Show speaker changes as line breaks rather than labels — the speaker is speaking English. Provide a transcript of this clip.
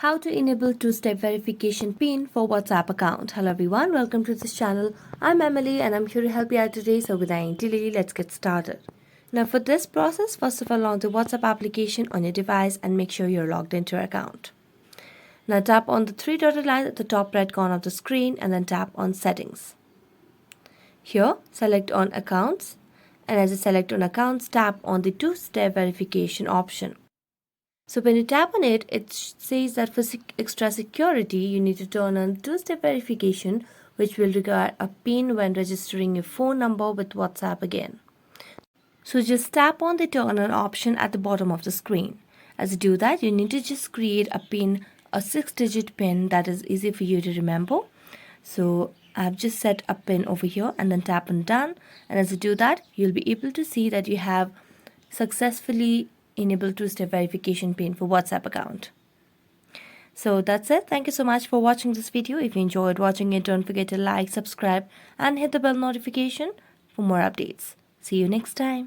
How to enable two-step verification PIN for WhatsApp account. Hello everyone, welcome to this channel. I'm Emily and I'm here to help you out today. So without any delay, let's get started. Now for this process, first of all, launch the WhatsApp application on your device and make sure you're logged into your account. Now tap on the three dotted line at the top right corner of the screen and then tap on settings. Here, select on accounts, and as you select on accounts, tap on the two-step verification option. So when you tap on it, it says that for extra security, you need to turn on two-step verification, which will require a PIN when registering your phone number with WhatsApp again. So just tap on the turn on option at the bottom of the screen. As you do that, you need to just create a PIN, a 6-digit PIN that is easy for you to remember. So I've just set a PIN over here and then tap on done. And as you do that, you'll be able to see that you have successfully enable two-step verification PIN for WhatsApp account. So that's it. Thank you so much for watching this video. If you enjoyed watching it, don't forget to like, subscribe and hit the bell notification for more updates. See you next time.